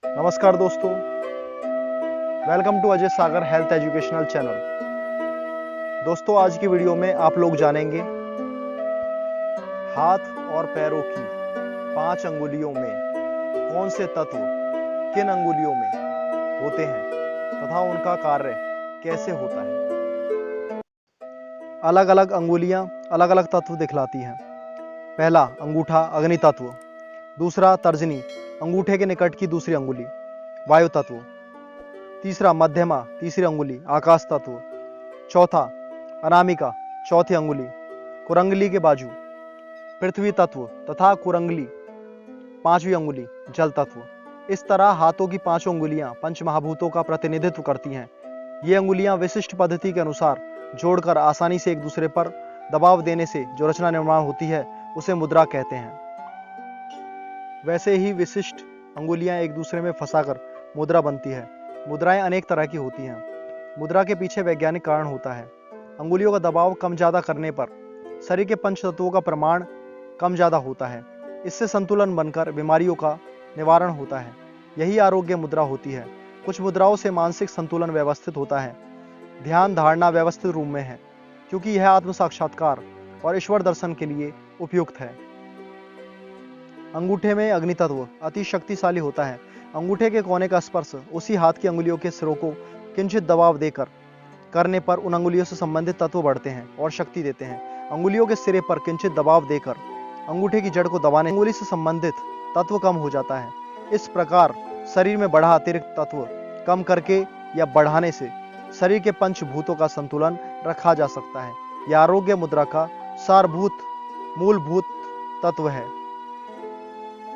नमस्कार दोस्तों, welcome to Ajay Sagar health educational channel. दोस्तों, आज की वीडियो में आप लोग जानेंगे हाथ और पैरों की 5 अंगुलियों में कौन से तत्व किन अंगुलियों में होते हैं तथा उनका कार्य कैसे होता है। अलग अलग अंगुलियां अलग अलग तत्व दिखलाती हैं। पहला अंगूठा अग्नि तत्व, दूसरा तर्जनी अंगूठे के निकट की दूसरी अंगुली वायु तत्व, तीसरा मध्यमा तीसरी अंगुली आकाश तत्व, चौथा अनामिका चौथी अंगुली कुरंगली के बाजू पृथ्वी तत्व तथा कुरंगली पांचवी अंगुली जल तत्व। इस तरह हाथों की 5 अंगुलियां पंच महाभूतों का प्रतिनिधित्व करती हैं। ये अंगुलियां विशिष्ट पद्धति के अनुसार जोड़कर आसानी से एक दूसरे पर दबाव देने से जो रचना निर्माण होती है उसे मुद्रा कहते हैं। वैसे ही विशिष्ट अंगुलियां एक दूसरे में फंसाकर मुद्रा बनती है। मुद्राएं अनेक तरह की होती हैं। मुद्रा के पीछे वैज्ञानिक कारण होता है। अंगुलियों का दबाव कम ज्यादा करने पर शरीर के पंच तत्वों का प्रमाण कम ज्यादा होता है। इससे संतुलन बनकर बीमारियों का निवारण होता है। यही आरोग्य मुद्रा होती है। कुछ मुद्राओं से मानसिक संतुलन व्यवस्थित होता है। ध्यान धारणा व्यवस्थित रूप में है क्योंकि यह आत्म साक्षात्कार और ईश्वर दर्शन के लिए उपयुक्त है। अंगूठे में अग्नि तत्व अति शक्तिशाली होता है। अंगूठे के कोने का स्पर्श उसी हाथ की अंगुलियों के सिरों को किंचित दबाव देकर करने पर उन अंगुलियों से संबंधित तत्व बढ़ते हैं और शक्ति देते हैं। अंगुलियों के सिरे पर किंचित दबाव देकर अंगूठे की जड़ को दबाने अंगुली से संबंधित तत्व कम हो जाता है। इस प्रकार शरीर में बढ़ा अतिरिक्त तत्व कम करके या बढ़ाने से शरीर के पंचभूतों का संतुलन रखा जा सकता है। यह आरोग्य मुद्रा का सारभूत मूलभूत तत्व है।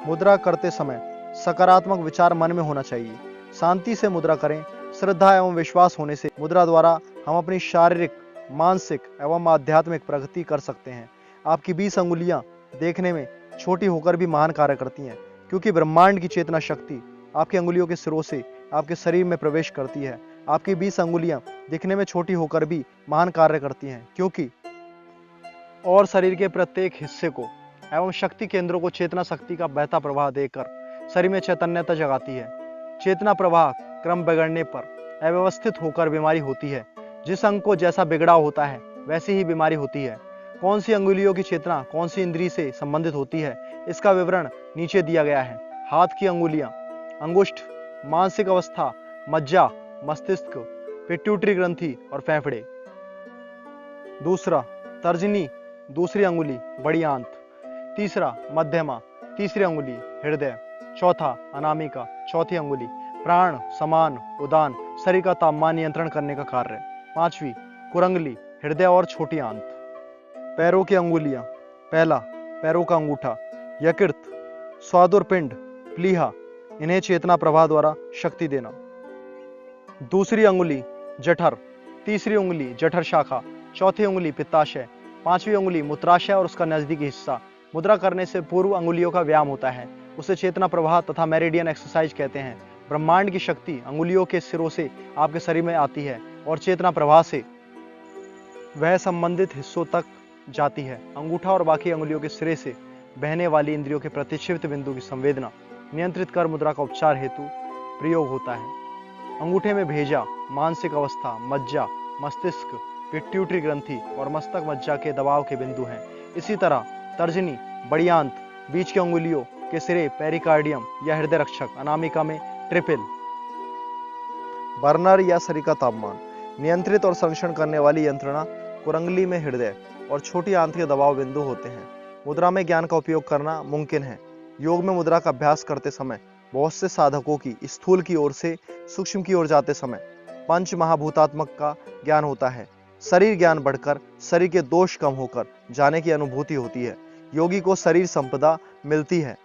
मुद्रा करते समय सकारात्मक विचार मन में होना चाहिए। शांति से मुद्रा करें। श्रद्धा एवं विश्वास होने से मुद्रा द्वारा हम अपनी शारीरिक मानसिक एवं आध्यात्मिक प्रगति कर सकते हैं। आपकी 20 अंगुलियां देखने में छोटी होकर भी महान कार्य करती हैं क्योंकि ब्रह्मांड की चेतना शक्ति आपकी अंगुलियों के सिरों से आपके शरीर में प्रवेश करती है। आपकी 20 अंगुलियां दिखने में छोटी होकर भी महान कार्य करती हैं क्योंकि और शरीर के प्रत्येक हिस्से को एवं शक्ति केंद्रों को चेतना शक्ति का बहता प्रवाह देकर शरीर में चैतन्यता जगाती है। चेतना प्रवाह क्रम बिगड़ने पर अव्यवस्थित होकर बीमारी होती है। जिस अंग को जैसा बिगड़ाव होता है वैसी ही बीमारी होती है। कौन सी अंगुलियों की चेतना कौन सी इंद्रिय से संबंधित होती है इसका विवरण नीचे दिया गया है। हाथ की अंगुलियां अंगुष्ठ मानसिक अवस्था मज्जा मस्तिष्क पिट्यूटरी ग्रंथि और फेफड़े। दूसरा तर्जनी दूसरी अंगुली बड़ी आंत, तीसरा मध्यमा तीसरी अंगुली हृदय, चौथा अनामिका चौथी अंगुली प्राण समान उदान शरीर का तापमान नियंत्रण करने का कार्य, पांचवी कुरंगली हृदय और छोटी आंत। पैरों की अंगुलियां पहला पैरों का अंगूठा यकृत स्वादुर पिंड प्लीहा इन्हें चेतना प्रवाह द्वारा शक्ति देना। दूसरी अंगुली जठर, तीसरी उंगली जठर शाखा, चौथी उंगली पित्ताशय, पांचवी उंगली मूत्राशय और उसका नजदीकी हिस्सा। मुद्रा करने से पूर्व अंगुलियों का व्यायाम होता है। उसे चेतना प्रवाह तथा मेरिडियन एक्सरसाइज कहते हैं। ब्रह्मांड की शक्ति अंगुलियों के सिरों से आपके शरीर में आती है और चेतना प्रवाह से वह संबंधित हिस्सों तक जाती है। अंगूठा और बाकी अंगुलियों के सिरे से बहने वाली इंद्रियों के प्रतिक्षिप्त बिंदु की संवेदना नियंत्रित कर मुद्रा का उपचार हेतु प्रयोग होता है। अंगूठे में भेजा मानसिक अवस्था मज्जा मस्तिष्क पिट्यूटरी ग्रंथि और मस्तक मज्जा के दबाव के बिंदु हैं। इसी तरह तर्जनी बड़ी आंत बीच की अंगुलियों के सिरे पेरिकार्डियम या हृदय रक्षक, अनामिका में ट्रिपिल बर्नर या शरीर का तापमान नियंत्रित और संरक्षण करने वाली यंत्रणा कुरंगली में हृदय और छोटी आंत के दबाव बिंदु होते हैं। मुद्रा में ज्ञान का उपयोग करना मुमकिन है। योग में मुद्रा का अभ्यास करते समय बहुत से साधकों की स्थूल की ओर से सूक्ष्म की ओर जाते समय पंच महाभूतात्मक का ज्ञान होता है। शरीर ज्ञान बढ़कर शरीर के दोष कम होकर जाने की अनुभूति होती है। योगी को शरीर संपदा मिलती है।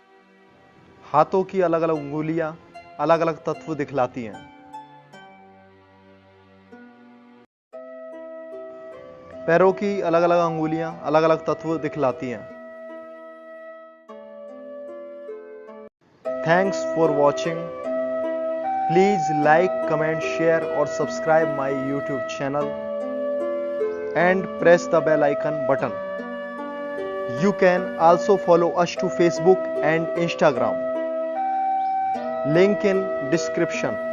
हाथों की अलग अलग अंगुलियां अलग अलग तत्व दिखलाती हैं। पैरों की अलग अलग अंगुलियां अलग अलग तत्व दिखलाती हैं। Thanks for watching. Please like comment share और subscribe my YouTube channel and press the bell icon button. You can also follow us to Facebook and Instagram. Link in description.